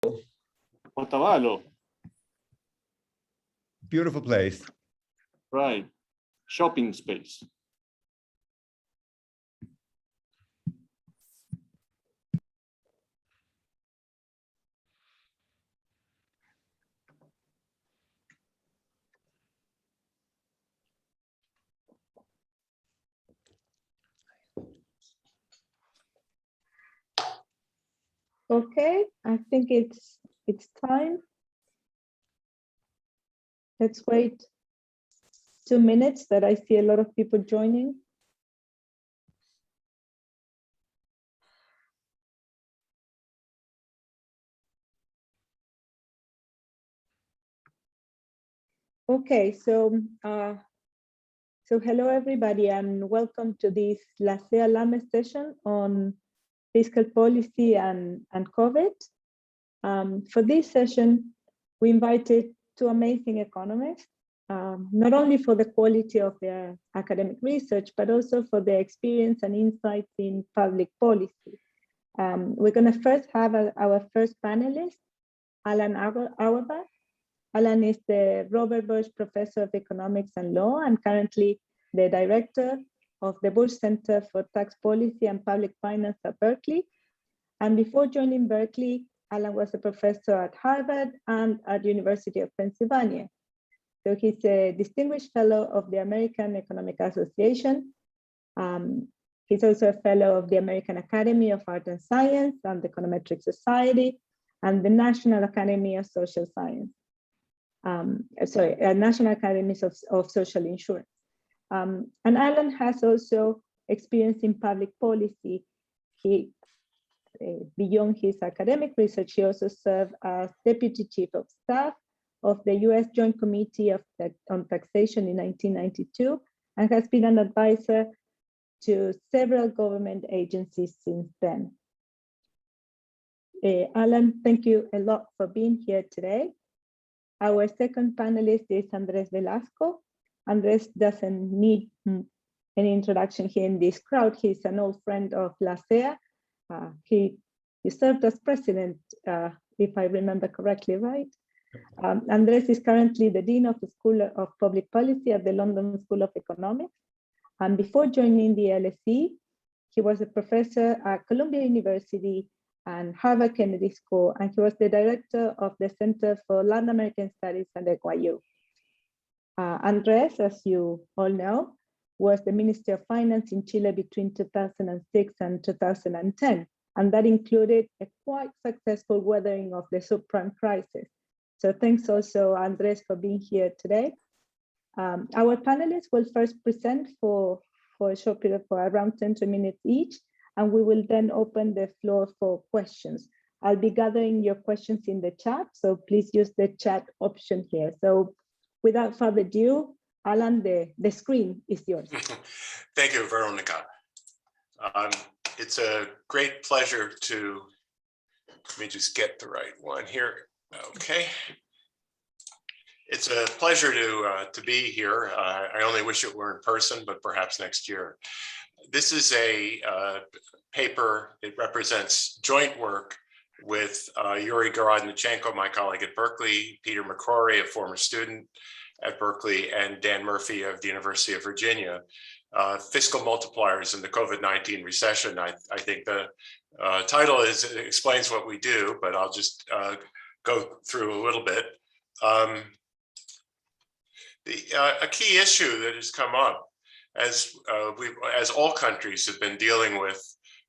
Otavalo, Beautiful place. right. Shopping space. Okay, I think it's time. Let's wait 2 minutes that I see a lot of people joining. Okay, so hello everybody and welcome to this LACEA LAME session on fiscal policy and COVID. For this session, we invited two amazing economists, not only for the quality of their academic research, but also for their experience and insights in public policy. We're going to first have our first panelist, Alan Auerbach. Alan is the Robert Bush Professor of Economics and Law and currently the Director of the Bush Center for Tax Policy and Public Finance at Berkeley. And before joining Berkeley, Alan was a professor at Harvard and at University of Pennsylvania. So he's a distinguished fellow of the American Economic Association. He's also a fellow of the American Academy of Art and Science and the Econometric Society and the National Academy of Social Science. National Academies of Social Insurance. And Alan has also experience in public policy. He, beyond his academic research, he also served as Deputy Chief of Staff of the US Joint Committee on Taxation in 1992 and has been an advisor to several government agencies since then. Alan, thank you a lot for being here today. Our second panelist is Andres Velasco. Andres doesn't need any introduction here in this crowd. He's an old friend of LACEA. He served as president, if I remember correctly, right? Andres is currently the Dean of the School of Public Policy at the London School of Economics. And before joining the LSE, he was a professor at Columbia University and Harvard Kennedy School, and he was the director of the Center for Latin American Studies at NYU. Andres, as you all know, was the Minister of Finance in Chile between 2006 and 2010, and that included a quite successful weathering of the subprime crisis. So thanks also, Andres, for being here today. Our panelists will first present for a short period for around 10 minutes each, and we will then open the floor for questions. I'll be gathering your questions in the chat, so please use the chat option here. So without further ado, Alan, the screen is yours. Thank you, Veronica. It's a great pleasure to, let me just get the right one here. Okay. It's a pleasure to be here. I only wish it were in person, but perhaps next year. This is a paper. It represents joint work with Yuri Gorodnichenko, my colleague at Berkeley, Peter McCrory, a former student at Berkeley, and Dan Murphy of the University of Virginia. Fiscal multipliers in the COVID-19 recession. I think the title explains what we do, but I'll just go through a little bit. A key issue that has come up as all countries have been dealing with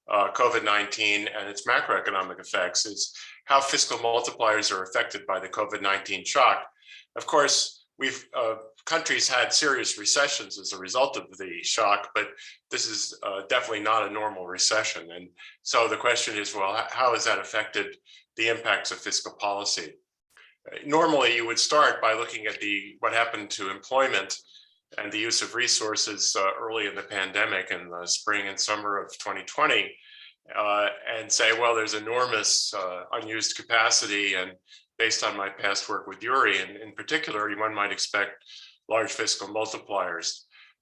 COVID-19 and its macroeconomic effects is how fiscal multipliers are affected by the COVID-19 shock. Of course, countries had serious recessions as a result of the shock, but this is definitely not a normal recession. And so the question is, well, how has that affected the impacts of fiscal policy? Normally, you would start by looking at what happened to employment and the use of resources early in the pandemic in the spring and summer of 2020, and say, well, there's enormous unused capacity. And based on my past work with Yuri, and in particular, one might expect large fiscal multipliers.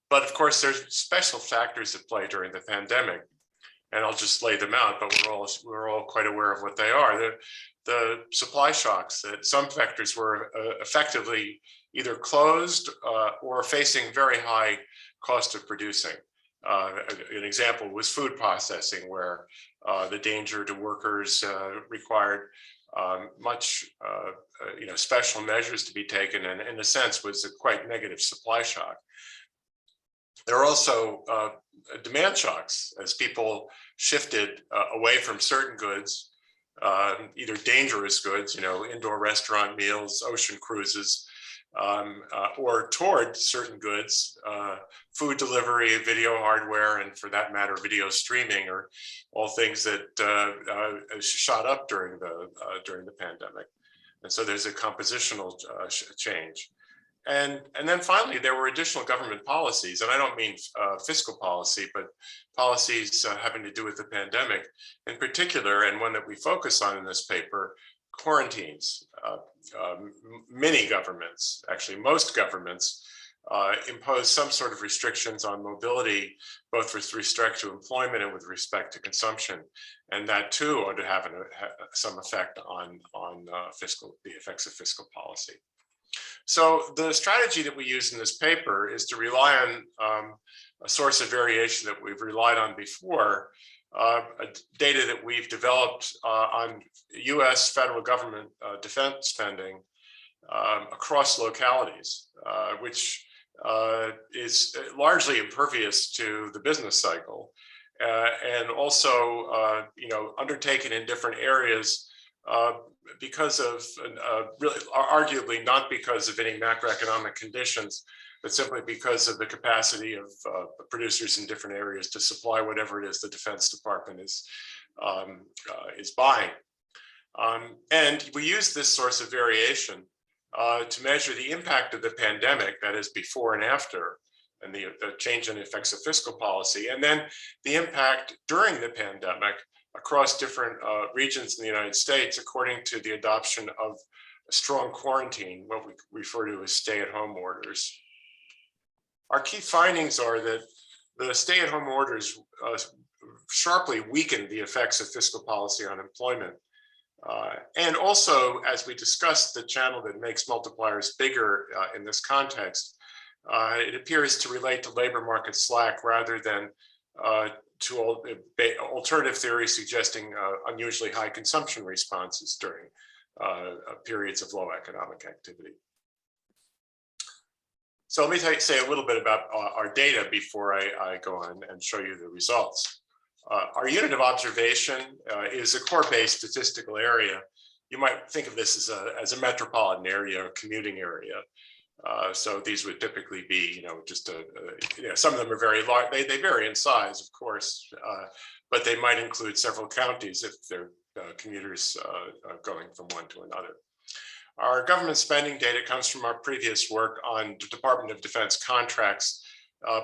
But of course, there's special factors at play during the pandemic. and I'll just lay them out, but we're all quite aware of what they are. The supply shocks, that some sectors were effectively either closed or facing very high cost of producing. An example was food processing, where the danger to workers required much special measures to be taken, and in a sense was a quite negative supply shock. There are also demand shocks as people shifted away from certain goods, either dangerous goods, indoor restaurant meals, ocean cruises, or toward certain goods, food delivery, video hardware, and for that matter, video streaming, are all things that shot up during the pandemic. And so there's a compositional change. And then finally, there were additional government policies, and I don't mean fiscal policy, but policies having to do with the pandemic in particular, and one that we focus on in this paper, quarantines. Many governments, actually most governments, impose some sort of restrictions on mobility, both with respect to employment and with respect to consumption. And that too ought to have some effect on the effects of fiscal policy. So the strategy that we use in this paper is to rely on a source of variation that we've relied on before, data that we've developed on US federal government defense spending across localities, which is largely impervious to the business cycle, and also undertaken in different areas because of, really, arguably not because of any macroeconomic conditions, but simply because of the capacity of producers in different areas to supply whatever it is the Defense Department is buying. And we use this source of variation to measure the impact of the pandemic, that is before and after, and the change in the effects of fiscal policy, and then the impact during the pandemic across different regions in the United States, according to the adoption of a strong quarantine, what we refer to as stay-at-home orders. Our key findings are that the stay-at-home orders sharply weakened the effects of fiscal policy on employment. And also, as we discussed, the channel that makes multipliers bigger in this context, it appears to relate to labor market slack rather than to alternative theories suggesting unusually high consumption responses during periods of low economic activity. So let me say a little bit about our data before I go on and show you the results. Our unit of observation is a core-based statistical area. You might think of this as a metropolitan area or commuting area. So these would typically be, just some of them are very large. They vary in size, of course, but they might include several counties if they're commuters going from one to another. Our government spending data comes from our previous work on the Department of Defense contracts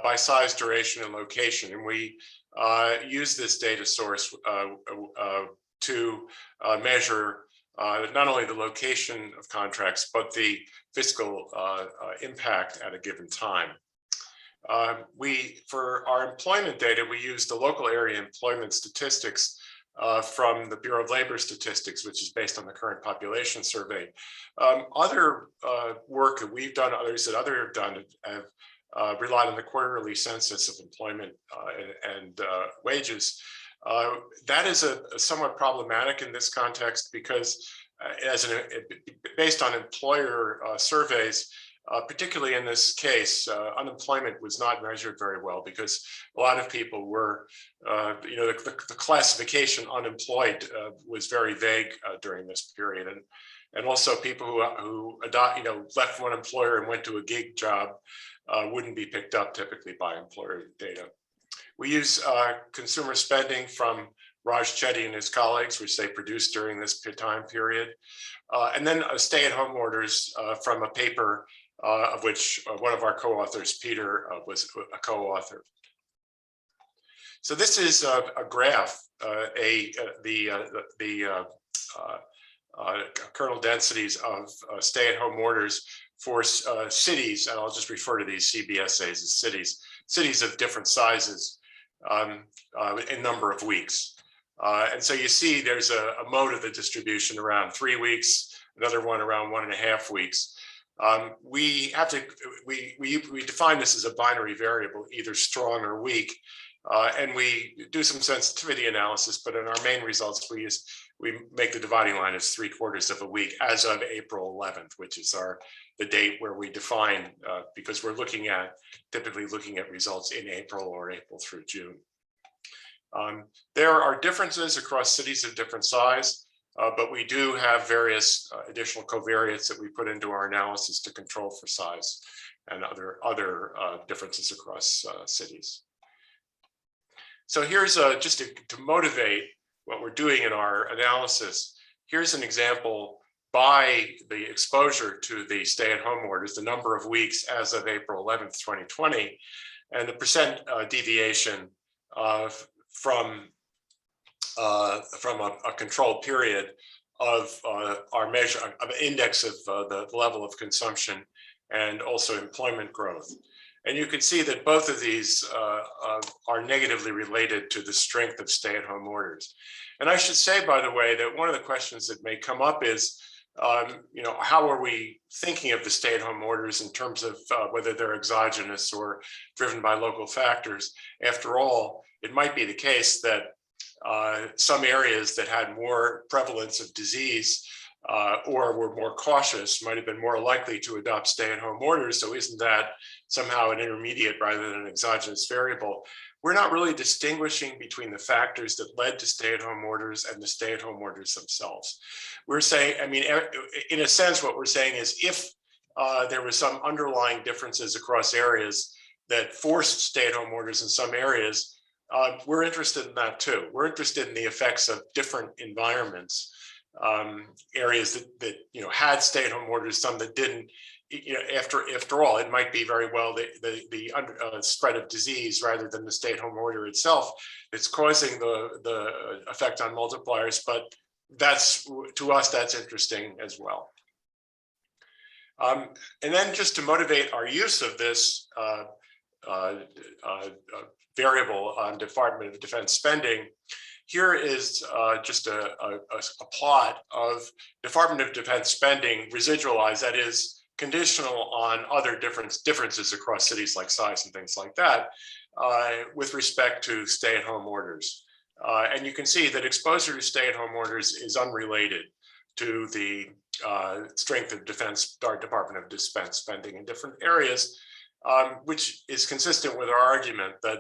by size, duration, and location. And we use this data source to measure not only the location of contracts, but the fiscal impact at a given time. For our employment data, we use the local area employment statistics from the Bureau of Labor Statistics, which is based on the current population survey. Other work that we've done, others that others have done, have relied on the quarterly census of employment and wages. That is somewhat problematic in this context because based on employer surveys, particularly in this case, unemployment was not measured very well because a lot of people were, the classification unemployed was very vague during this period. And also people who left one employer and went to a gig job wouldn't be picked up typically by employer data. We use consumer spending from Raj Chetty and his colleagues, which they produced during this time period. And then stay-at-home orders from a paper of which one of our co-authors, Peter, was a co-author. So this is a graph, the kernel densities of stay-at-home orders for cities, and I'll just refer to these CBSAs as cities of different sizes in number of weeks. And so you see there's a mode of the distribution around 3 weeks, another one around 1.5 weeks. We have to, we define this as a binary variable, either strong or weak. And we do some sensitivity analysis, but in our main results, we make the dividing line as 3/4 of a week as of April 11th, which is the date where we define, because we're typically looking at results in April or April through June. There are differences across cities of different size, but we do have various additional covariates that we put into our analysis to control for size and other differences across cities. So here's just to motivate what we're doing in our analysis. Here's an example by the exposure to the stay-at-home orders, the number of weeks as of April 11th, 2020, and the percent deviation from a control period of our measure of index of the level of consumption and also employment growth. And you can see that both of these are negatively related to the strength of stay-at-home orders. And I should say, by the way, that one of the questions that may come up is, how are we thinking of the stay-at-home orders in terms of whether they're exogenous or driven by local factors? After all, it might be the case that some areas that had more prevalence of disease or were more cautious might have been more likely to adopt stay-at-home orders. So isn't that somehow an intermediate rather than an exogenous variable? We're not really distinguishing between the factors that led to stay-at-home orders and the stay-at-home orders themselves. We're saying, in a sense, what we're saying is if there was some underlying differences across areas that forced stay-at-home orders in some areas, we're interested in that too. We're interested in the effects of different environments, areas that had stay-at-home orders, some that didn't. After all, it might be very well the spread of disease rather than the stay-at-home order itself that's causing the effect on multipliers. But to us, that's interesting as well. And then just to motivate our use of this variable on Department of Defense spending, here is just a plot of Department of Defense spending residualized, that is conditional on other differences across cities like size and things like that with respect to stay-at-home orders. And you can see that exposure to stay-at-home orders is unrelated to the strength of Department of Defense spending in different areas, which is consistent with our argument that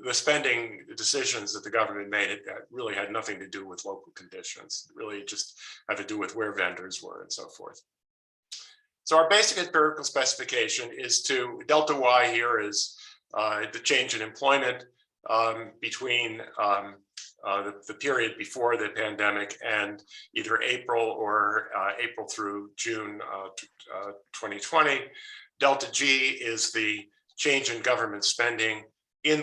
the spending decisions that the government made really had nothing to do with local conditions. It really just had to do with where vendors were and so forth. So our basic empirical specification is delta Y here is the change in employment between the period before the pandemic and either April or April through June 2020. Delta G is the change in government spending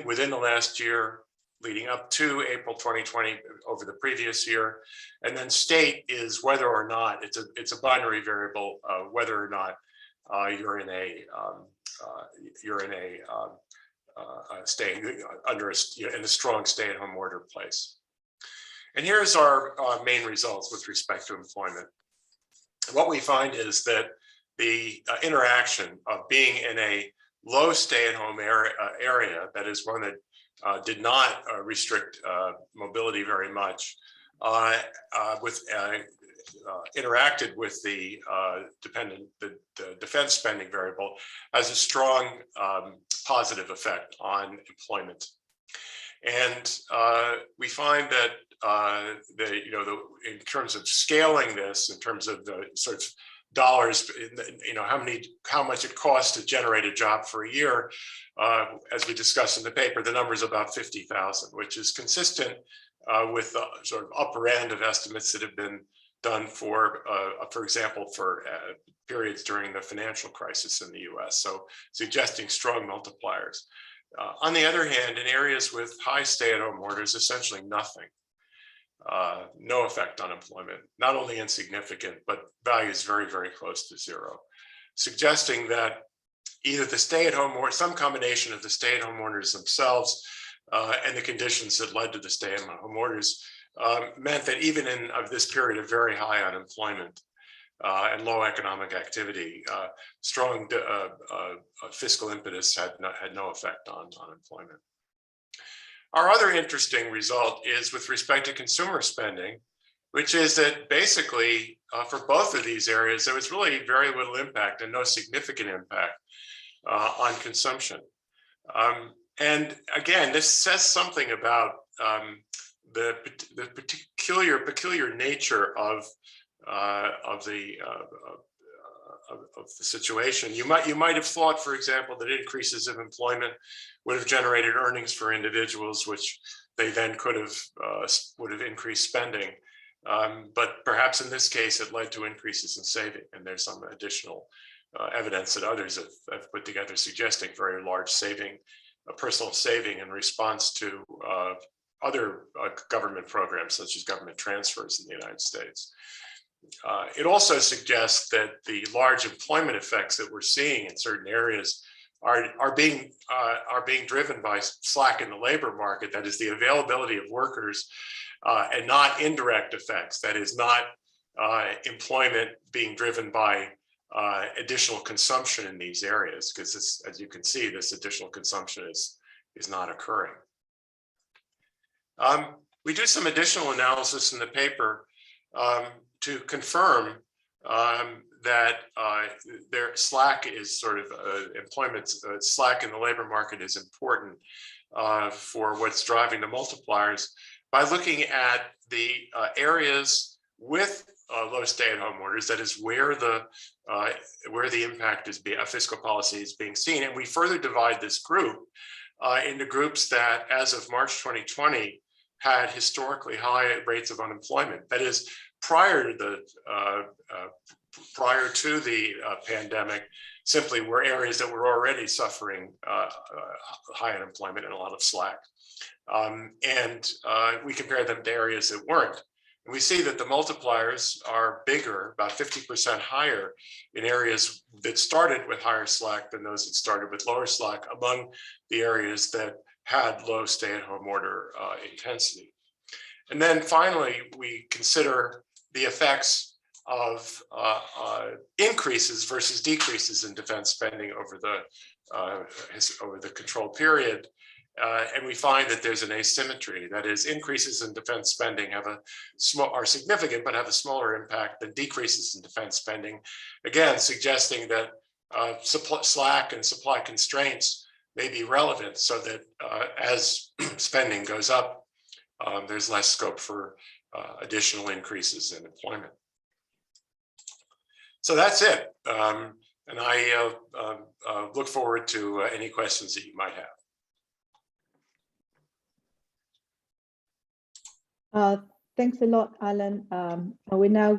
within the last year leading up to April 2020 over the previous year. And then state is whether or not, it's a binary variable, whether or not you're in a strong stay-at-home order place. And here's our main results with respect to employment. What we find is that the interaction of being in a low stay-at-home area, that is one that did not restrict mobility very much, interacted with the defense spending variable, has a strong positive effect on employment. And we find that in terms of scaling this, in terms of the sort of dollars, how much it costs to generate a job for a year, as we discussed in the paper, the number is about 50,000, which is consistent with the sort of upper end of estimates that have been done for example, for periods during the financial crisis in the US, so suggesting strong multipliers. On the other hand, in areas with high stay-at-home orders, essentially nothing. No effect on employment, not only insignificant, but values very, very close to zero, suggesting that either the stay-at-home or some combination of the stay-at-home orders themselves, and the conditions that led to the stay-at-home orders meant that even in this period of very high unemployment and low economic activity, strong fiscal impetus had no effect on unemployment. Our other interesting result is with respect to consumer spending, which is that basically for both of these areas, there was really very little impact and no significant impact on consumption. And again, this says something about the peculiar nature of the situation. You might have thought, for example, that increases of employment would have generated earnings for individuals, which they then would have increased spending. But perhaps in this case, it led to increases in saving, and there's some additional evidence that others have put together suggesting very large personal saving in response to other government programs, such as government transfers in the United States. It also suggests that the large employment effects that we're seeing in certain areas are being driven by slack in the labor market. That is the availability of workers, and not indirect effects. That is not employment being driven by additional consumption in these areas, because this, as you can see, this additional consumption is not occurring. We do some additional analysis in the paper to confirm that their slack is sort of employment slack in the labor market is important for what's driving the multipliers by looking at the areas with low stay-at-home orders, that is where the impact is fiscal policy is being seen. And we further divide this group into groups that, as of March 2020, had historically high rates of unemployment. That is, prior to the pandemic, simply were areas that were already suffering high unemployment and a lot of slack. We compare them to areas that weren't. And we see that the multipliers are bigger, about 50% higher in areas that started with higher slack than those that started with lower slack among the areas that had low stay-at-home order intensity. And then finally, we consider the effects of increases versus decreases in defense spending over the control period. And we find that there's an asymmetry. That is, increases in defense spending are significant, but have a smaller impact than decreases in defense spending. Again, suggesting that slack and supply constraints may be relevant, so that as spending goes up, there's less scope for additional increases in employment. So that's it. And I look forward to any questions that you might have. Thanks a lot, Alan. I will now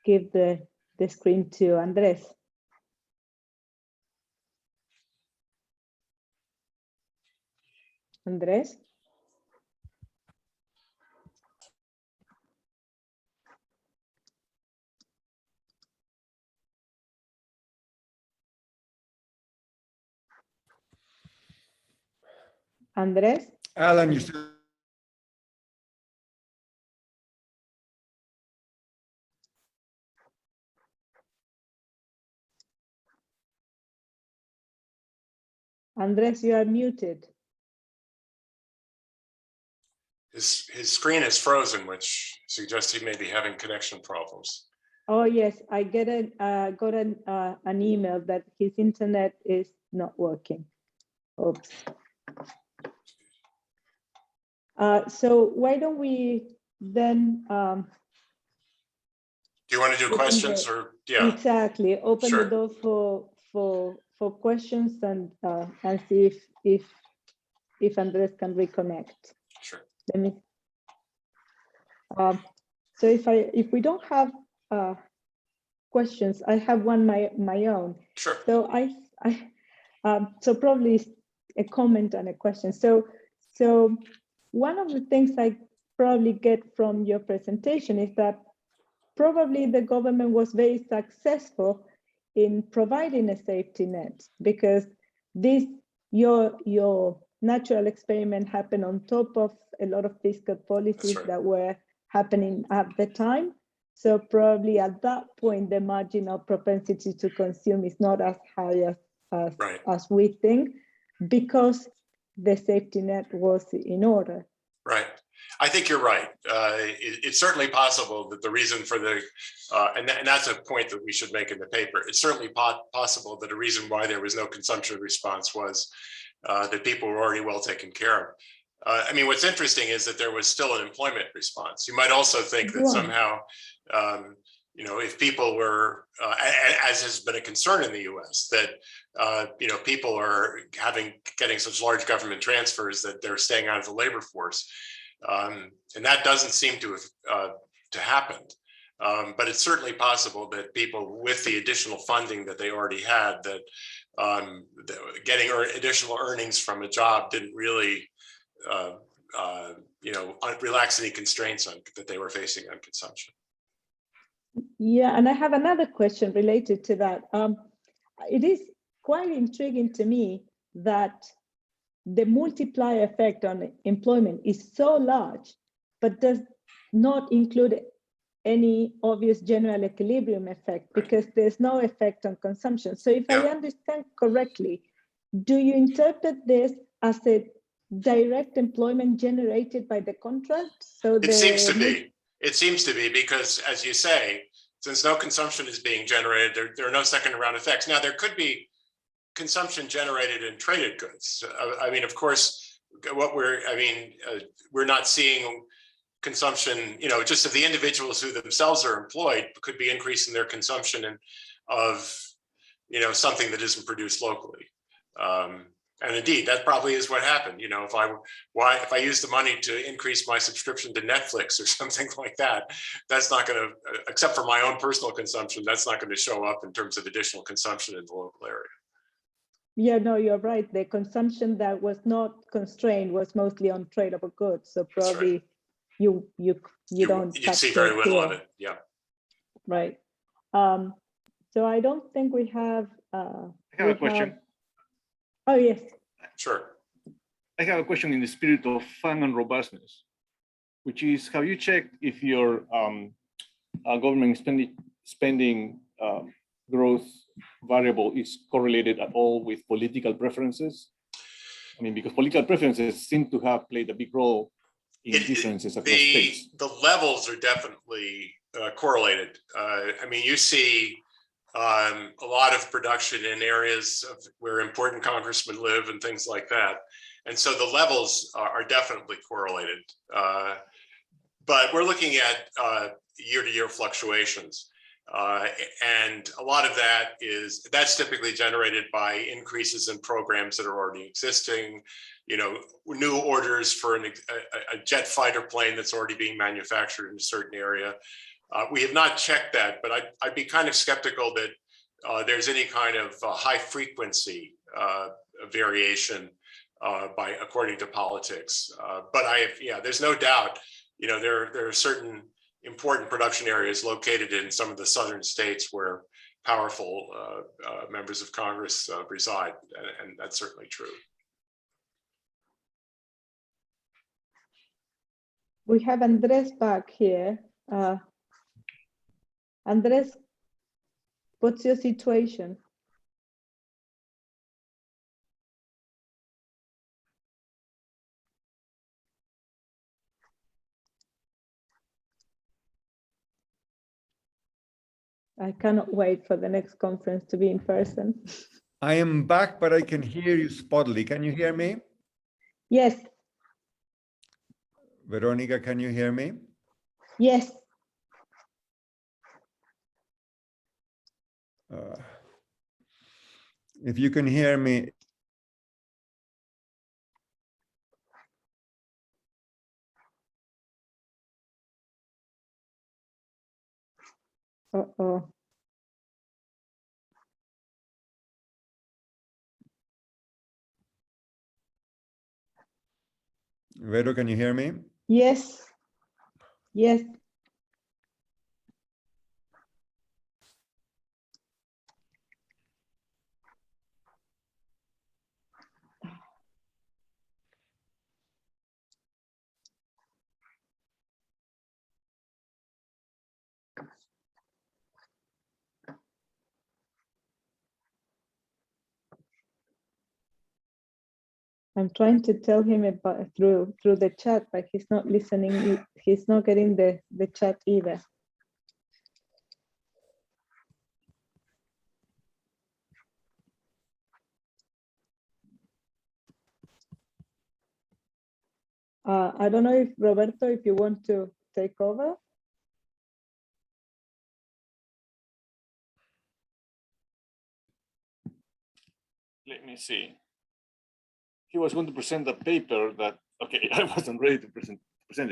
give the screen to Andres. Andres? Andres? Alan, you still. Andres, you are muted. His screen is frozen, which suggests he may be having connection problems. Oh yes, I got an email that his internet is not working. Oops. So why don't we then? Do you want to do questions or yeah? Exactly. Open Sure. the door for questions and see if Andres can reconnect. Sure. Let me. So if we don't have questions, I have one my own. Sure. So so probably a comment and a question. So one of the things I probably get from your presentation is that probably the government was very successful in providing a safety net, because your natural experiment happened on top of a lot of fiscal policies right. that were happening at the time. So probably at that point, the marginal propensity to consume is not as high Right. as we think, because the safety net was in order. Right. I think you're right. It's certainly possible that the reason for the, and that's a point that we should make in the paper. It's certainly possible that a reason why there was no consumption response was that people were already well taken care of. I mean, what's interesting is that there was still an employment response. You might also think that somehow, you know, if people were, as has been a concern in the U.S., that you know, people are getting such large government transfers that they're staying out of the labor force, and that doesn't seem to have to happened. But it's certainly possible that people with the additional funding that they already had, that getting additional earnings from a job didn't really, you know, relax any constraints that they were facing on consumption. Yeah, and I have another question related to that. It is quite intriguing to me that the multiplier effect on employment is so large, but does not include any obvious general equilibrium effect, because there's no effect on consumption. So if I understand correctly, do you interpret this as a direct employment generated by the contract? So it seems to be. It seems to be, because, as you say, since no consumption is being generated, there are no second round effects. Now, there could be consumption generated in traded goods. I mean, of course, we're not seeing consumption, you know, just of the individuals who themselves are employed could be increasing their consumption of, you know, something that isn't produced locally. And indeed, that probably is what happened. You know, if I use the money to increase my subscription to Netflix or something like that, that's not going to, except for my own personal consumption, that's not going to show up in terms of additional consumption in the local area. Yeah, no, you're right. The consumption that was not constrained was mostly on tradable goods. So probably right. you don't see very little of it. Yeah. Right. So I don't think we have. I have a question. Oh, yes. Sure. I have a question in the spirit of fun and robustness, which is, have you checked if your government spending growth variable is correlated at all with political preferences? I mean, because political preferences seem to have played a big role in differences across states. The levels are definitely correlated. I mean, you see a lot of production in areas where important congressmen live and things like that. And so the levels are definitely correlated. But we're looking at year-to-year fluctuations. And a lot of that's typically generated by increases in programs that are already existing, you know, new orders for a jet fighter plane that's already being manufactured in a certain area. We have not checked that, but I'd be kind of skeptical that there's any kind of high frequency variation according to politics. But there's no doubt, you know, there are certain important production areas located in some of the southern states where powerful members of Congress reside, and that's certainly true. We have Andres back here. Andres, what's your situation? I cannot wait for the next conference to be in person. I am back, but I can hear you spottily. Can you hear me? Yes. Veronica, can you hear me? Yes. If you can hear me. Uh-oh. Vero, can you hear me? Yes. Yes. I'm trying to tell him about through the chat, but he's not listening. He's not getting the chat either. I don't know if Roberto, if you want to take over. Let me see. He was going to present a paper that, okay, I wasn't ready to present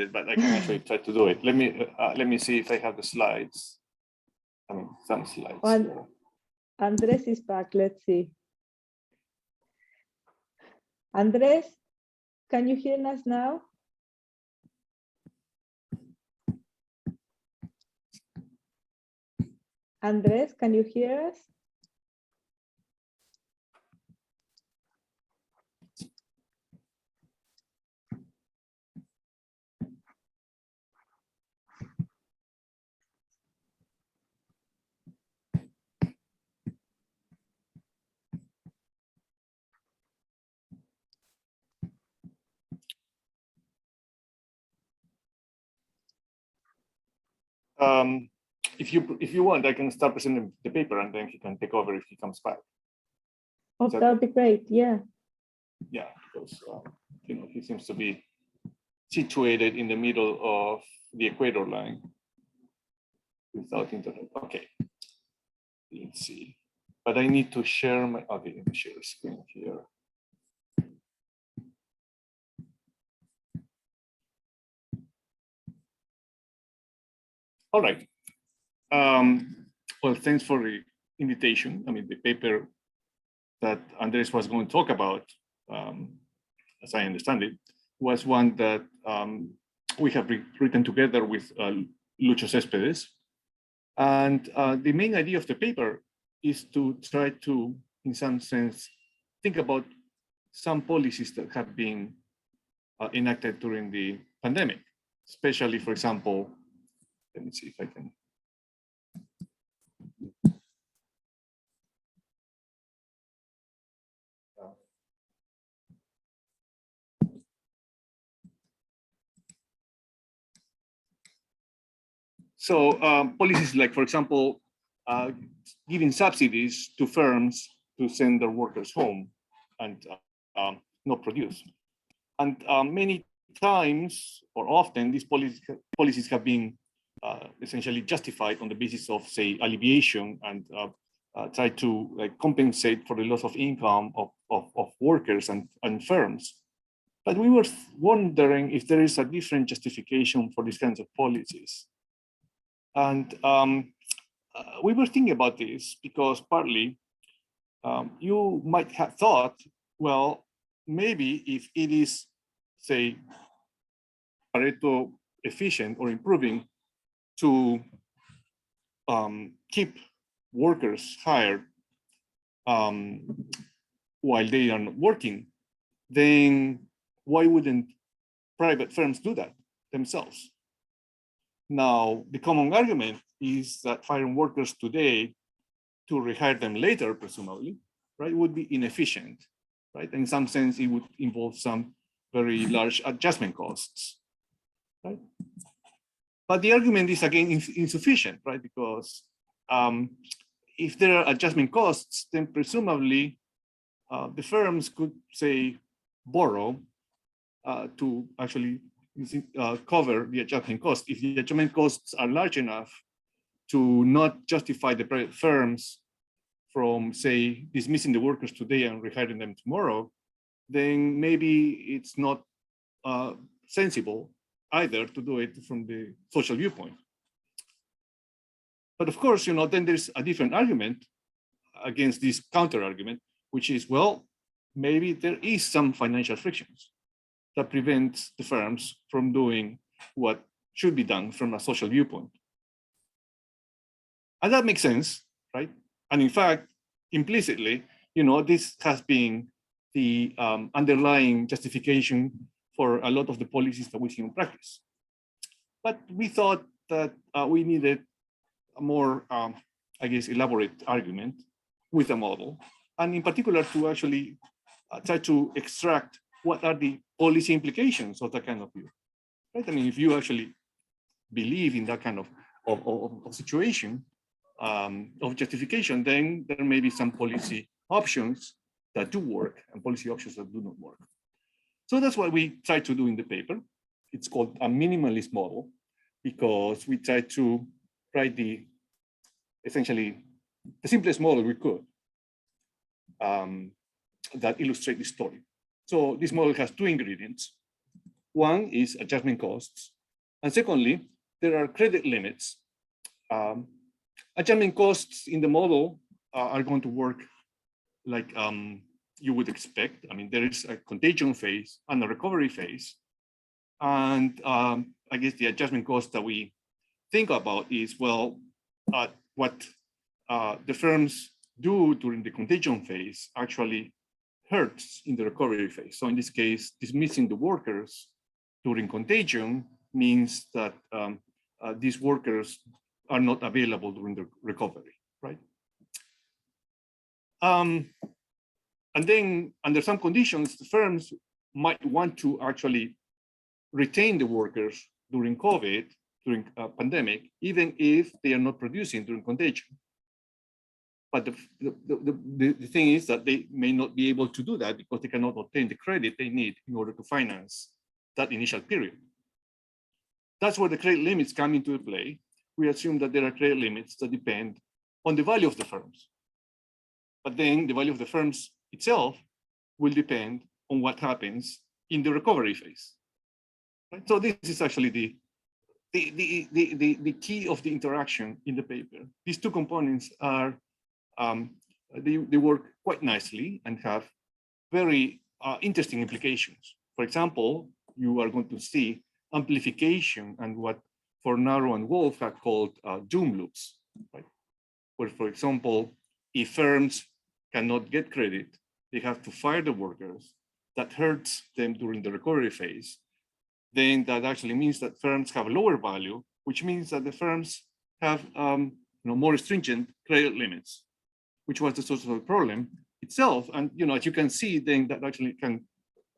it, but I can actually try to do it. Let me see if I have the slides. I mean, some slides. Andres is back. Let's see. Andres, can you hear us now? Andres, can you hear us? If you want, I can start presenting the paper and then he can take over if he comes back. Oh, that would be great. Yeah. Yeah, because you know, he seems to be situated in the middle of the equator line without internet. Okay, let's see. But I need to share my, okay, let me share the screen here. All right. Well, thanks for the invitation. I mean, the paper that Andres was going to talk about, as I understand it, was one that we have written together with Lucho Céspedes. And the main idea of the paper is to try to, in some sense, think about some policies that have been enacted during the pandemic, especially, for example, let me see if I can. So policies like, for example, giving subsidies to firms to send their workers home and not produce. And many times or often these policies have been essentially justified on the basis of, say, alleviation and try to compensate for the loss of income of workers and firms. But we were wondering if there is a different justification for these kinds of policies. And we were thinking about this because partly you might have thought, well, maybe if it is, say, Pareto efficient or improving to keep workers hired while they are not working, then why wouldn't private firms do that themselves? Now, the common argument is that firing workers today to rehire them later, presumably, right, would be inefficient, right? In some sense, it would involve some very large adjustment costs, right? But the argument is again insufficient, right? Because if there are adjustment costs, then presumably the firms could, say, borrow to actually cover the adjustment costs. If the adjustment costs are large enough to not justify the private firms from, say, dismissing the workers today and rehiring them tomorrow, then maybe it's not sensible either to do it from the social viewpoint. But of course, you know, then there's a different argument against this counter argument, which is, well, maybe there is some financial frictions that prevents the firms from doing what should be done from a social viewpoint. And that makes sense, right? And in fact, implicitly, you know, this has been the underlying justification for a lot of the policies that we see in practice. But we thought that we needed a more, I guess, elaborate argument with a model, and in particular to actually try to extract what are the policy implications of that kind of view? Right? I mean, if you actually believe in that kind of situation, of justification, then there may be some policy options that do work and policy options that do not work. So that's what we try to do in the paper. It's called a minimalist model because we try to write essentially the simplest model we could that illustrate the story. So this model has two ingredients. One is adjustment costs. And secondly, there are credit limits. Adjustment costs in the model are going to work like you would expect. I mean, there is a contagion phase and a recovery phase. And I guess the adjustment cost that we think about is, well, what the firms do during the contagion phase actually hurts in the recovery phase. So in this case, dismissing the workers during contagion means that these workers are not available during the recovery, right? And then under some conditions, the firms might want to actually retain the workers during COVID, during a pandemic, even if they are not producing during contagion. But the thing is that they may not be able to do that because they cannot obtain the credit they need in order to finance that initial period. That's where the credit limits come into play. We assume that there are credit limits that depend on the value of the firms. But then the value of the firms itself will depend on what happens in the recovery phase. Right? So this is actually the key of the interaction in the paper. These two components are, they work quite nicely and have very interesting implications. For example, you are going to see amplification and what Fornaro and Wolf have called doom loops, right? Where, for example, if firms cannot get credit, they have to fire the workers. That hurts them during the recovery phase. Then that actually means that firms have lower value, which means that the firms have more stringent credit limits, which was the source of the problem itself. And as you can see, then that actually can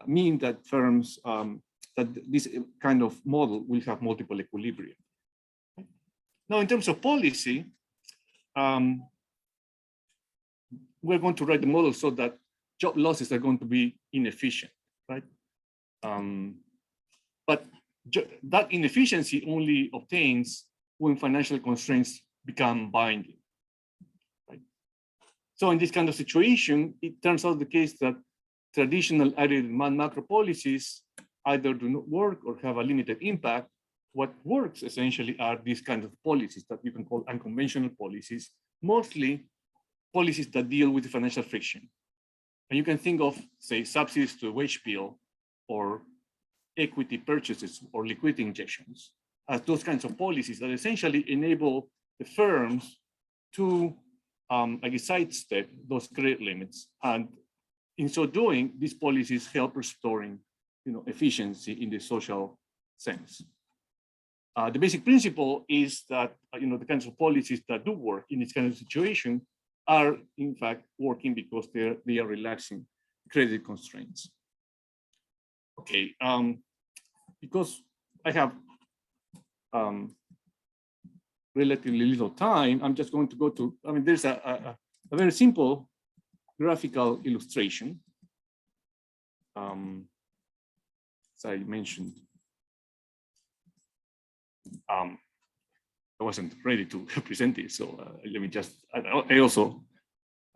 mean that firms, that this kind of model will have multiple equilibria. Now, in terms of policy, we're going to write the model so that job losses are going to be inefficient, right? But that inefficiency only obtains when financial constraints become binding, right? So in this kind of situation, it turns out the case that traditional area demand macro policies either do not work or have a limited impact. What works essentially are these kinds of policies that you can call unconventional policies, mostly policies that deal with the financial friction. And you can think of, say, subsidies to a wage bill or equity purchases or liquidity injections as those kinds of policies that essentially enable the firms to, I guess, sidestep those credit limits. And in so doing, these policies help restoring, efficiency in the social sense. The basic principle is that, the kinds of policies that do work in this kind of situation are in fact working because they are relaxing credit constraints. Okay, because I have relatively little time, I'm just going to go to, there's a very simple graphical illustration. As I mentioned, I wasn't ready to present it, so let me just, I also,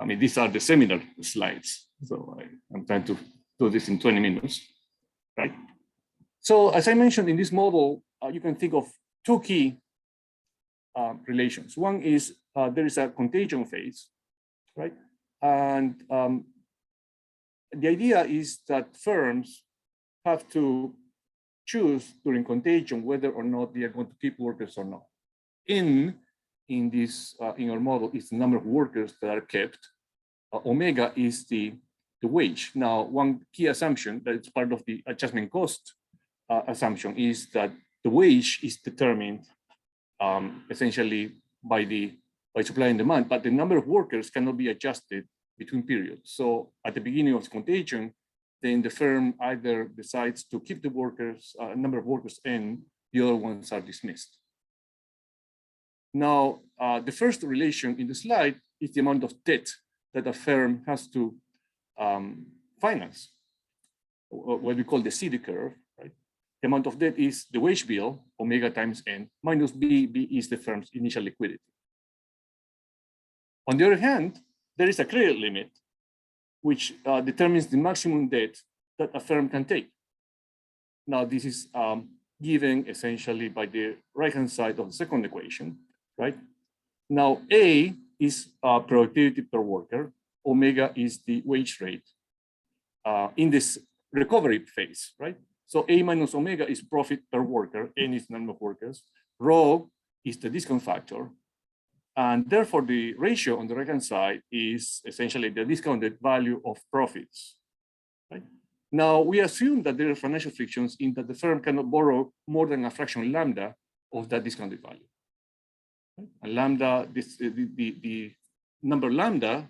these are the seminar slides, so I'm trying to do this in 20 minutes, right? So as I mentioned in this model, you can think of two key relations. One is there is a contagion phase, right? And the idea is that firms have to choose during contagion whether or not they are going to keep workers or not. In our model is the number of workers that are kept. Omega is the wage. Now, one key assumption that is part of the adjustment cost assumption is that the wage is determined essentially by supply and demand, but the number of workers cannot be adjusted between periods. So at the beginning of the contagion, then the firm either decides to keep the workers, number of workers, and the other ones are dismissed. Now, the first relation in the slide is the amount of debt that a firm has to finance, what we call the CD curve, right? The amount of debt is the wage bill, omega times n, minus B. B is the firm's initial liquidity. On the other hand, there is a credit limit, which determines the maximum debt that a firm can take. Now, this is given essentially by the right-hand side of the second equation, right? Now, A is productivity per worker, omega is the wage rate in this recovery phase, right? So A minus omega is profit per worker, N is number of workers, rho is the discount factor, and therefore the ratio on the right-hand side is essentially the discounted value of profits, right? Now, we assume that there are financial frictions in that the firm cannot borrow more than a fraction lambda of that discounted value. Right? And lambda, the number lambda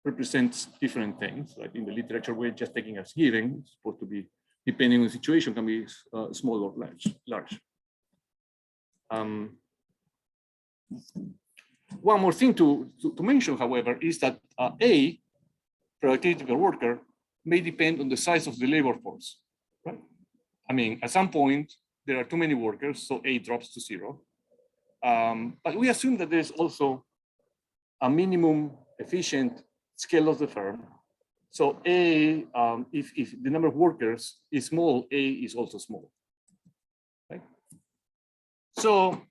represents different things. Like in the literature, we're just taking as given. It's supposed to be, depending on the situation, can be small or large. One more thing to mention, however, is that A, productivity per worker, may depend on the size of the labor force, right? I mean, at some point, there are too many workers, so A drops to 0. But we assume that there's also a minimum efficient scale of the firm. So A, if the number of workers is small, A is also small, right? So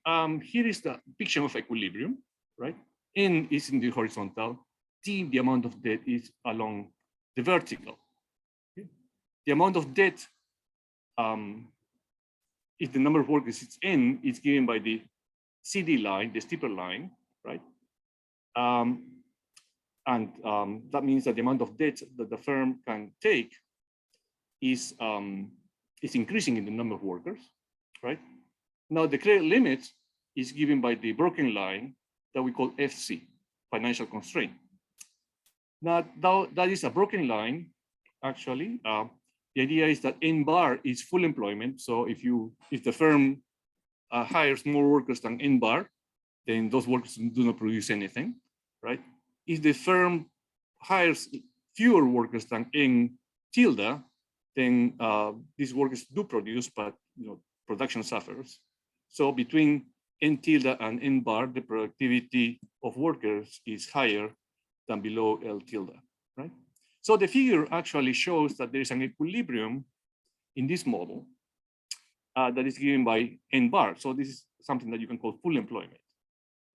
here is the picture of equilibrium, right? N is in the horizontal, T, the amount of debt, is along the vertical. Okay? The amount of debt, if the number of workers is N, is given by the CD line, the steeper line, right? That means that the amount of debt that the firm can take is increasing in the number of workers, right? Now the credit limit is given by the broken line that we call FC, financial constraint. Now that is a broken line, actually. The idea is that N bar is full employment. So if the firm hires more workers than N bar, then those workers do not produce anything, right? If the firm hires fewer workers than N tilde, then these workers do produce, but production suffers. So between N tilde and N bar, the productivity of workers is higher than below L tilde, right? So the figure actually shows that there is an equilibrium in this model that is given by N bar. So this is something that you can call full employment.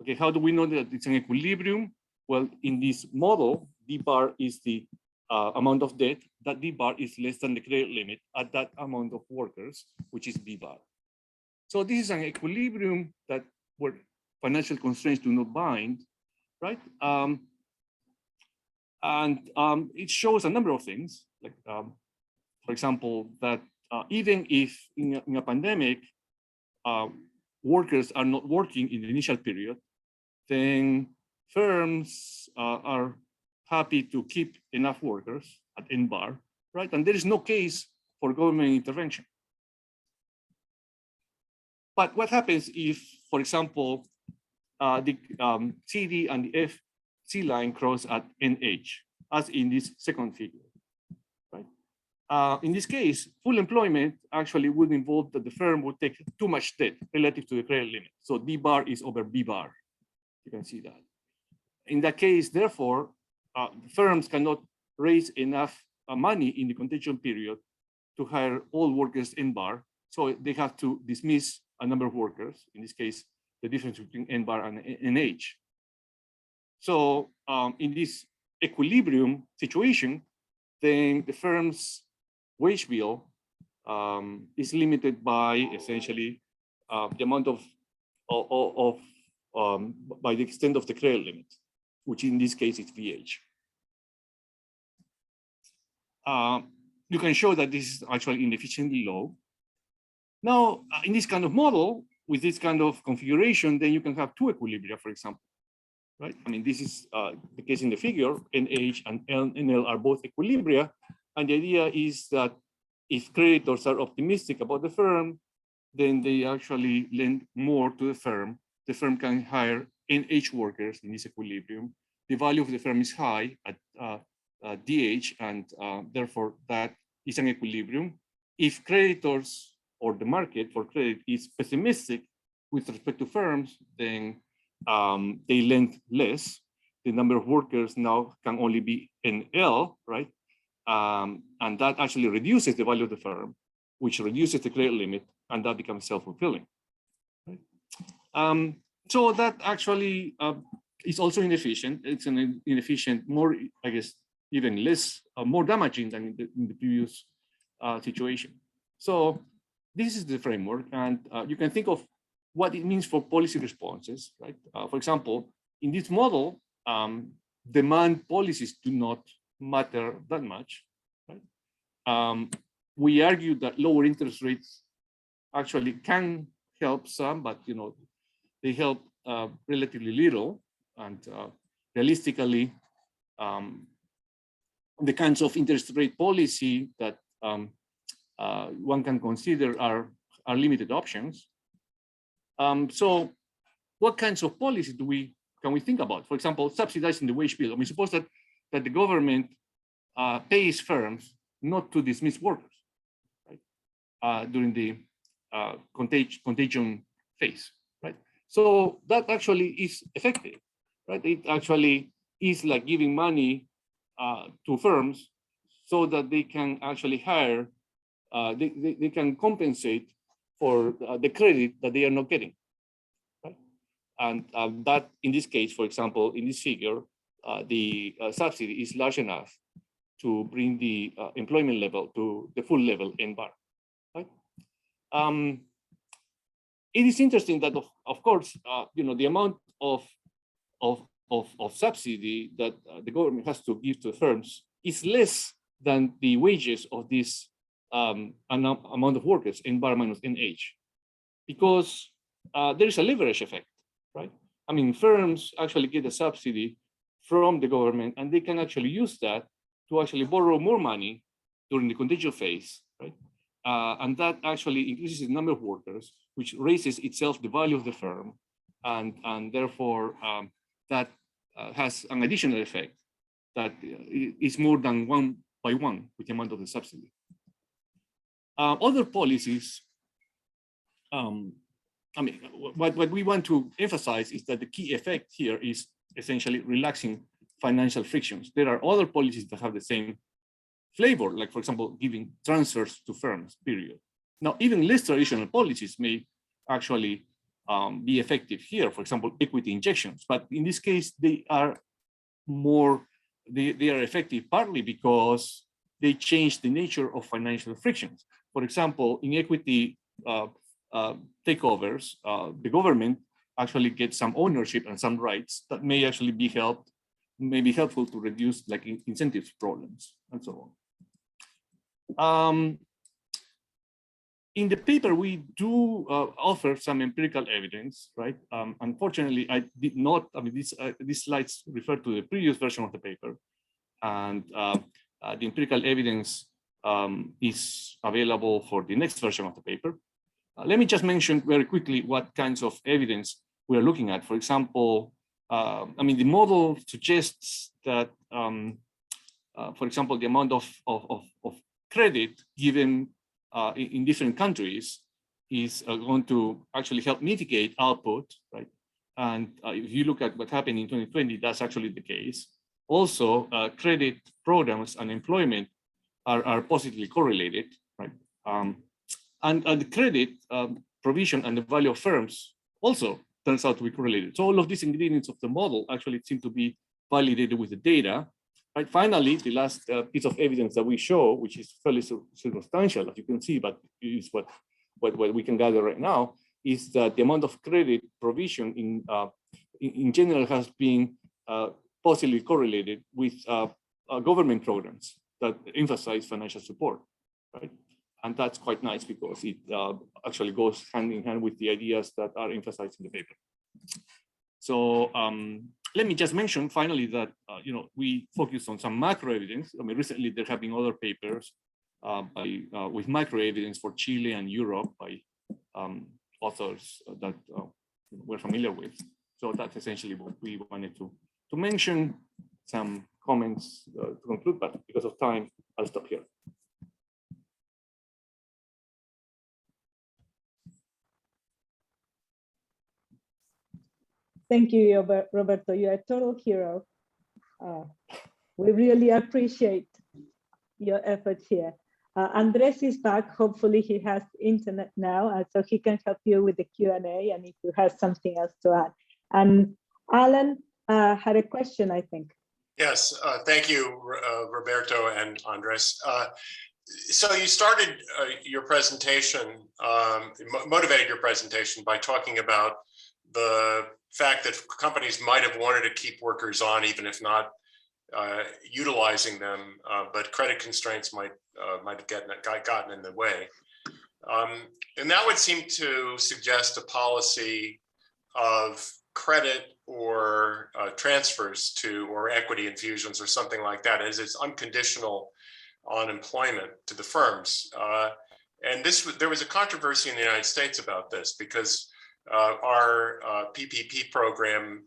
Okay, how do we know that it's an equilibrium? Well, in this model, D bar is the amount of debt, that D bar is less than the credit limit at that amount of workers, which is B bar. So this is an equilibrium that where financial constraints do not bind, right? It shows a number of things, like, for example, that even if in a pandemic, workers are not working in the initial period, then firms are happy to keep enough workers at N bar, right? And there is no case for government intervention. But what happens if, for example, the CD and the FC line cross at NH, as in this second figure, right? In this case, full employment actually would involve that the firm would take too much debt relative to the credit limit. So D bar is over B bar. You can see that. In that case, therefore, firms cannot raise enough money in the contagion period to hire all workers N bar. So they have to dismiss a number of workers, in this case, the difference between N bar and NH. So in this equilibrium situation, then the firm's wage bill is limited by essentially the amount by the extent of the credit limit, which in this case is VH. You can show that this is actually inefficiently low. Now, in this kind of model, with this kind of configuration, then you can have two equilibria, for example, right? I mean, this is the case in the figure, NH and NL are both equilibria, And the idea is that if creditors are optimistic about the firm, then they actually lend more to the firm. The firm can hire NH workers in this equilibrium. The value of the firm is high at DH, and therefore that is an equilibrium. If creditors or the market for credit is pessimistic with respect to firms, then they lend less. The number of workers now can only be NL, right? And that actually reduces the value of the firm, which reduces the credit limit, and that becomes self-fulfilling. Right? So that actually is also inefficient. It's an inefficient, more, I guess, even less, more damaging than in the previous situation. So this is the framework, and you can think of what it means for policy responses, right? For example, in this model, demand policies do not matter that much, right? We argue that lower interest rates actually can help some, but they help relatively little, and realistically, the kinds of interest rate policy that one can consider are limited options. So what kinds of policies can we think about? For example, subsidizing the wage bill. I mean, suppose that the government pays firms not to dismiss workers, right? During the contagion phase, right? So that actually is effective, right? It actually is like giving money to firms so that they can actually hire, they can compensate for the credit that they are not getting, right? And that, in this case, for example, in this figure, the subsidy is large enough to bring the employment level to the full level in bar, right? It is interesting that, of course, the amount of subsidy that the government has to give to firms is less than the wages of this amount of workers in bar minus NH, because there is a leverage effect, right? I mean, firms actually get a subsidy from the government, and they can actually use that to actually borrow more money during the contagion phase, right? And that actually increases the number of workers, which raises itself the value of the firm, and therefore that has an additional effect that is more than 1 by 1 with the amount of the subsidy. Other policies, I mean, what we want to emphasize is that the key effect here is essentially relaxing financial frictions. There are other policies that have the same flavor, like, for example, giving transfers to firms, period. Now, even less traditional policies may actually be effective here, for example, equity injections. But in this case, they are effective partly because they change the nature of financial frictions. For example, in equity takeovers, the government actually gets some ownership and some rights that may actually be helpful to reduce like incentives problems and so on. In the paper, we do offer some empirical evidence, right? Unfortunately, I did not. I mean, these slides refer to the previous version of the paper, and the empirical evidence is available for the next version of the paper. Let me just mention very quickly what kinds of evidence we are looking at. For example, I mean, the model suggests that, for example, the amount of credit given in different countries is going to actually help mitigate output, right? And if you look at what happened in 2020, that's actually the case. Also, credit programs and employment are positively correlated, right? And the credit provision and the value of firms also turns out to be correlated. So all of these ingredients of the model actually seem to be validated with the data. Right. Finally, the last piece of evidence that we show, which is fairly circumstantial, as you can see, but is what we can gather right now, is that the amount of credit provision in general has been positively correlated with government programs that emphasize financial support, right? And that's quite nice because it actually goes hand in hand with the ideas that are emphasized in the paper. So let me just mention finally that we focus on some macro evidence. I mean, recently there have been other papers with macro evidence for Chile and Europe by authors that we're familiar with. So that's essentially what we wanted to mention. Some comments to conclude, but because of time, I'll stop here. Thank you, Roberto. You're a total hero. We really appreciate your efforts here. Andres is back. Hopefully he has internet now, so he can help you with the Q&A and if you have something else to add. And Alan had a question, I think. Yes, thank you, Roberto and Andres. So you started your presentation, motivated your presentation by talking about the fact that companies might have wanted to keep workers on, even if not utilizing them, but credit constraints might have gotten in the way. And that would seem to suggest a policy of credit or transfers to, or equity infusions or something like that, as it's unconditional on employment to the firms. And there was a controversy in the United States about this because our PPP program,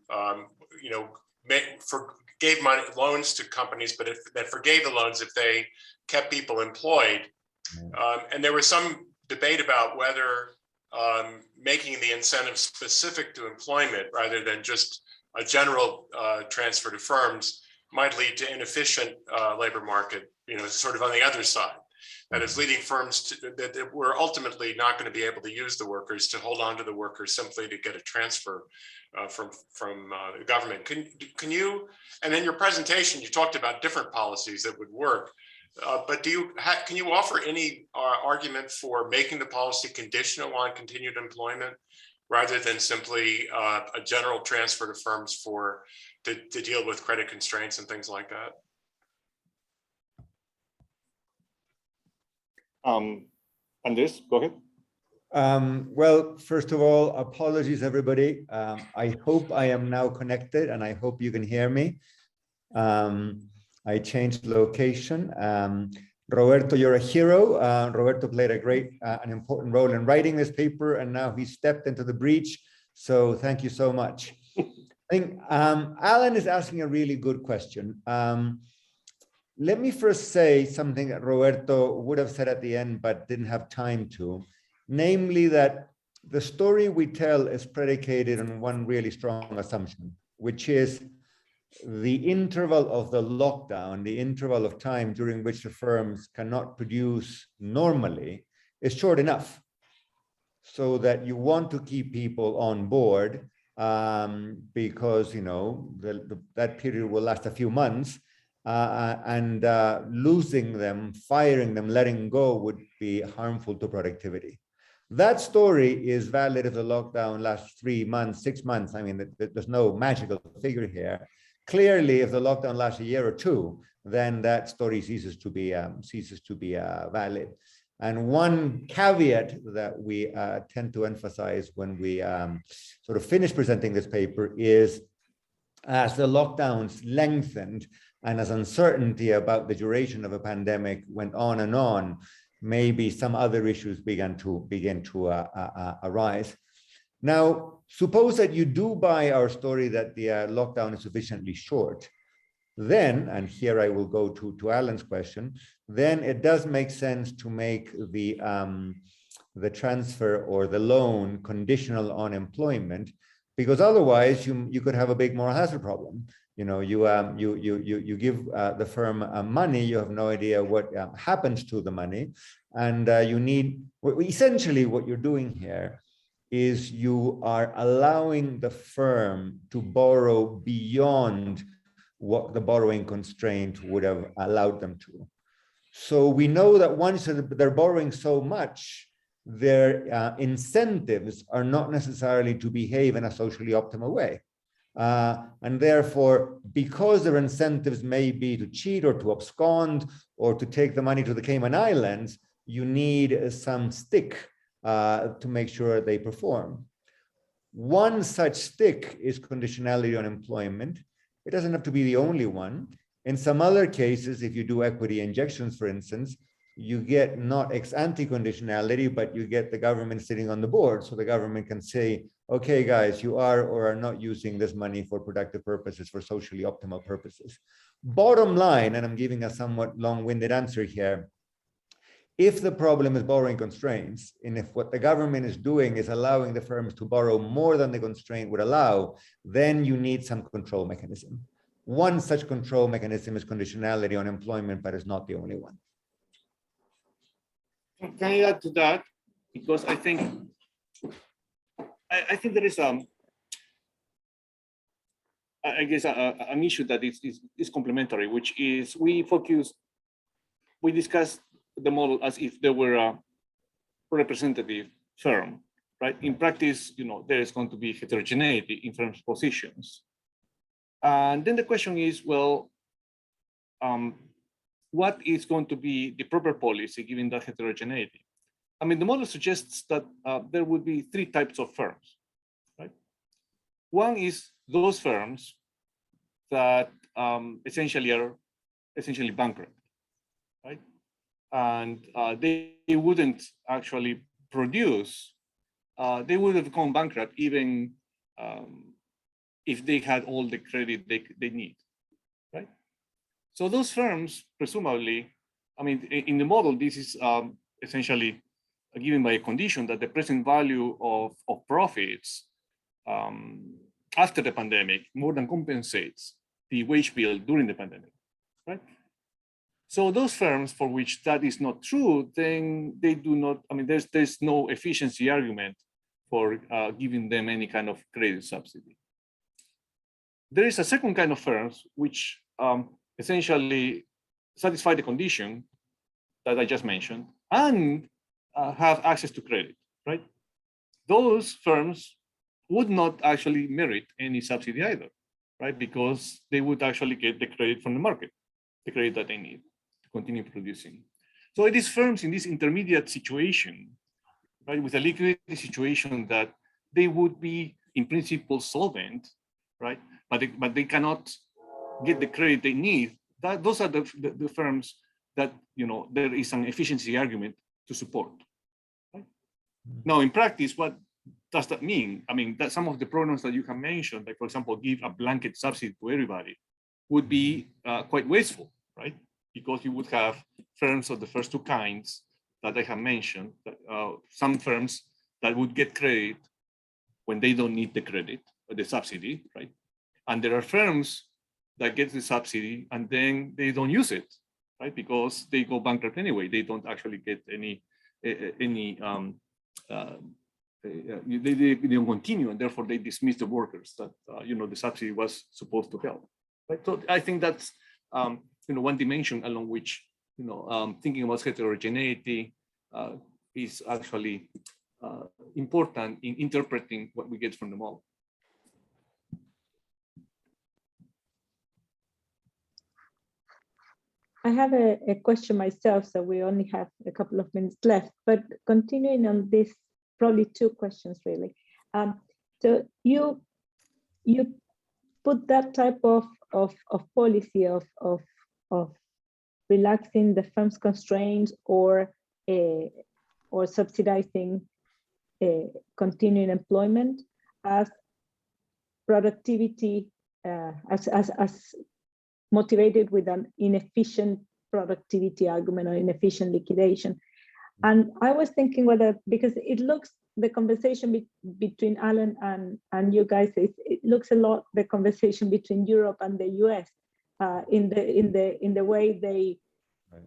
gave loans to companies, but that forgave the loans if they kept people employed. And there was some debate about whether making the incentive specific to employment rather than just a general transfer to firms might lead to inefficient labor market, sort of on the other side. That is leading firms that were ultimately not going to be able to use the workers, to hold on to the workers simply to get a transfer from the government. Can you, and in your presentation, you talked about different policies that would work. But can you offer any argument for making the policy conditional on continued employment rather than simply a general transfer to firms to deal with credit constraints and things like that? Andres, go ahead. Well, first of all, apologies, everybody. I hope I am now connected and I hope you can hear me. I changed location. Roberto, you're a hero. Roberto played a great and important role in writing this paper, and now he stepped into the breach. So thank you so much. I think Alan is asking a really good question. Let me first say something that Roberto would have said at the end, but didn't have time to, namely that the story we tell is predicated on one really strong assumption, which is the interval of the lockdown, the interval of time during which the firms cannot produce normally, is short enough so that you want to keep people on board because, that period will last a few months. And losing them, firing them, letting go would be harmful to productivity. That story is valid if the lockdown lasts 3 months, 6 months. I mean, there's no magical figure here. Clearly, if the lockdown lasts a year or two, then that story ceases to be valid. And one caveat that we tend to emphasize when we sort of finish presenting this paper is, as the lockdowns lengthened, and as uncertainty about the duration of a pandemic went on, maybe some other issues began to arise. Now, suppose that you do buy our story that the lockdown is sufficiently short. Then, and here I will go to Alan's question, then it does make sense to make the transfer or the loan conditional on employment, because otherwise you could have a big moral hazard problem. You give the firm money, you have no idea what happens to the money, and essentially what you're doing here is you are allowing the firm to borrow beyond what the borrowing constraint would have allowed them to. So we know that once they're borrowing so much, their incentives are not necessarily to behave in a socially optimal way. And therefore, because their incentives may be to cheat or to abscond or to take the money to the Cayman Islands, you need some stick to make sure they perform. One such stick is conditionality on employment. It doesn't have to be the only one. In some other cases, if you do equity injections, for instance, you get not ex-ante conditionality, but you get the government sitting on the board. So the government can say, okay, guys, you are or are not using this money for productive purposes, for socially optimal purposes. Bottom line, and I'm giving a somewhat long-winded answer here, if the problem is borrowing constraints, and if what the government is doing is allowing the firms to borrow more than the constraint would allow, then you need some control mechanism. One such control mechanism is conditionality on employment, but it's not the only one. Can I add to that? Because I think there is I guess an issue that is complementary, which is we discuss the model as if there were a representative firm, right? In practice, there is going to be heterogeneity in firms' positions. And then the question is, well, what is going to be the proper policy given that heterogeneity? I mean, the model suggests that there would be three types of firms, right? One is those firms that essentially are bankrupt, right? And they wouldn't actually produce, they would have gone bankrupt even if they had all the credit they need, right? So those firms, presumably, I mean, in the model, this is essentially given by a condition that the present value of profits after the pandemic more than compensates the wage bill during the pandemic, right? So those firms for which that is not true, then they do not, I mean, there's no efficiency argument for giving them any kind of credit subsidy. There is a second kind of firms which essentially satisfy the condition that I just mentioned and have access to credit, right? Those firms would not actually merit any subsidy either, right? Because they would actually get the credit from the market, the credit that they need to continue producing. So it is firms in this intermediate situation, right, with a liquidity situation that they would be in principle solvent, right? But they cannot get the credit they need. Those are the firms that, there is an efficiency argument to support. Right? Now, in practice, what does that mean? I mean, that some of the programs that you have mentioned, like for example, give a blanket subsidy to everybody, would be quite wasteful, right? Because you would have firms of the first two kinds that I have mentioned, some firms that would get credit when they don't need the credit or the subsidy, right? And there are firms that get the subsidy and then they don't use it, right? Because they go bankrupt anyway. They don't actually get any they don't continue, and therefore they dismiss the workers that the subsidy was supposed to help. Right? So I think that's one dimension along which thinking about heterogeneity is actually important in interpreting what we get from the model. I have a question myself, so we only have a couple of minutes left, but continuing on this, probably two questions really. So you put that type of policy of relaxing the firm's constraints or subsidizing continuing employment as productivity, as motivated with an inefficient productivity argument or inefficient liquidation. And I was thinking whether, because it looks, the conversation between Alan and you guys, it looks a lot the conversation between Europe and the US in the way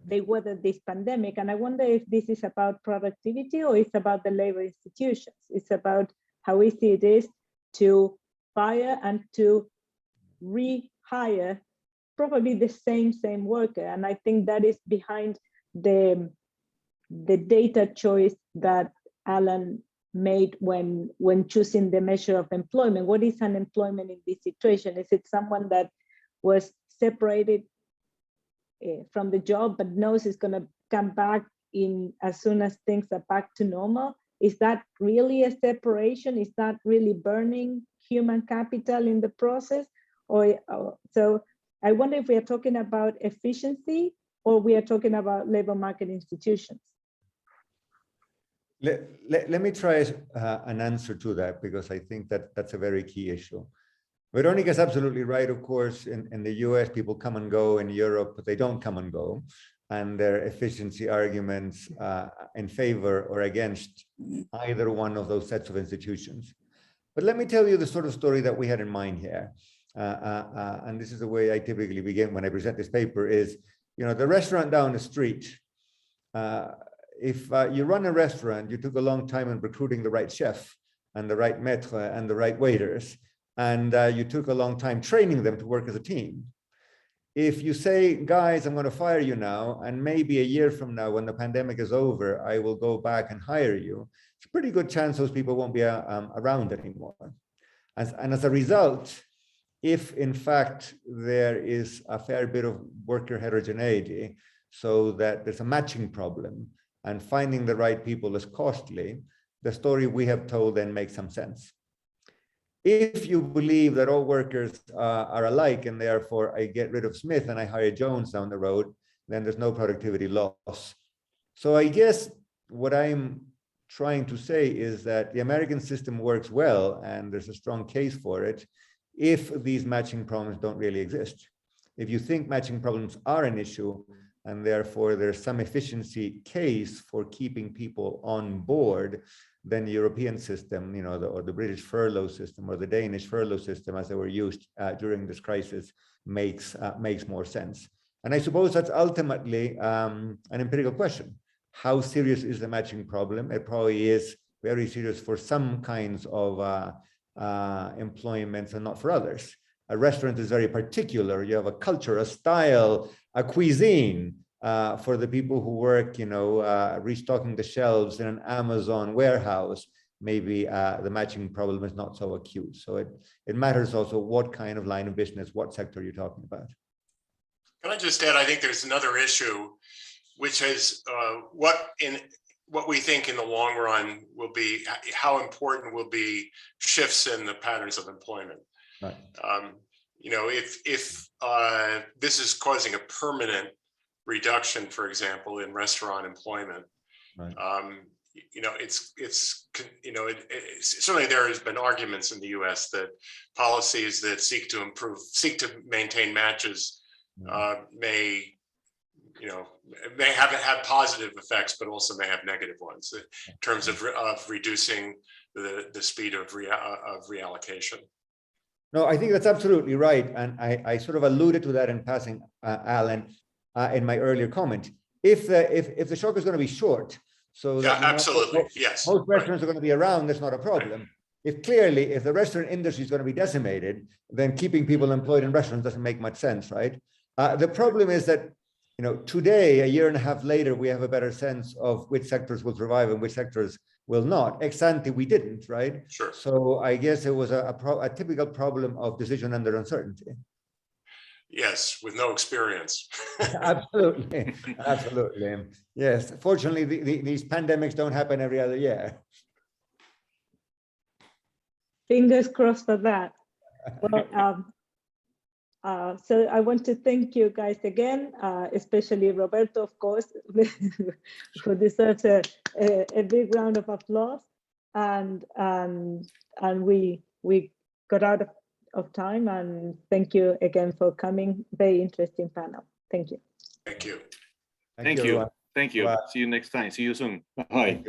they weathered this pandemic. And I wonder if this is about productivity or it's about the labor institutions. It's about how easy it is to fire and to rehire probably the same worker. And I think that is behind the data choice that Alan made when choosing the measure of employment. What is unemployment in this situation? Is it someone that was separated from the job but knows it's going to come back in as soon as things are back to normal? Is that really a separation? Is that really burning human capital in the process? So I wonder if we are talking about efficiency or we are talking about labor market institutions. Let me try an answer to that, because I think that that's a very key issue. Veronica is absolutely right. Of course, in the US, people come and go. In Europe, but they don't come and go. And their efficiency arguments in favor or against either one of those sets of institutions. But let me tell you the sort of story that we had in mind here. And this is the way I typically begin when I present this paper is, the restaurant down the street. If you run a restaurant, you took a long time in recruiting the right chef and the right maître and the right waiters. And you took a long time training them to work as a team. If you say, guys, I'm going to fire you now, and maybe a year from now, when the pandemic is over, I will go back and hire you, it's a pretty good chance those people won't be around anymore. And as a result, if in fact there is a fair bit of worker heterogeneity, so that there's a matching problem and finding the right people is costly, the story we have told then makes some sense. If you believe that all workers are alike and therefore I get rid of Smith and I hire Jones down the road, then there's no productivity loss. So I guess what I'm trying to say is that the American system works well and there's a strong case for it if these matching problems don't really exist. If you think matching problems are an issue and therefore there's some efficiency case for keeping people on board, then the European system, or the British furlough system or the Danish furlough system as they were used during this crisis makes more sense. And I suppose that's ultimately an empirical question. How serious is the matching problem? It probably is very serious for some kinds of employments and not for others. A restaurant is very particular. You have a culture, a style, a cuisine. For the people who work, restocking the shelves in an Amazon warehouse, maybe the matching problem is not so acute. So it matters also what kind of line of business, what sector you're talking about. Can I just add, I think there's another issue, which is what we think in the long run will be, how important will be shifts in the patterns of employment. Right. If this is causing a permanent reduction, for example, in restaurant employment, right. Certainly there has been arguments in the U.S. that policies that seek to maintain matches may have positive effects, but also may have negative ones in terms of reducing the speed of reallocation. No, I think that's absolutely right, and I sort of alluded to that in passing, Alan. In my earlier comment, if the shock is going to be short, so that absolutely, yes, most restaurants are going to be around, that's not a problem. Right. If the restaurant industry is going to be decimated, then keeping people employed in restaurants doesn't make much sense, right? The problem is that today, a year and a half later, we have a better sense of which sectors will survive and which sectors will not. Ex ante, we didn't, right? Sure. So I guess it was a typical problem of decision under uncertainty. Yes, with no experience. Absolutely. Yes. Fortunately, these pandemics don't happen every other year. Fingers crossed for that. Well, so I want to thank you guys again, especially Roberto, of course, who deserves a big round of applause. And we got out of time, and thank you again for coming. Very interesting panel. Thank you. Thank you. Thank you. Thank you. Bye. See you next time. See you soon. Bye.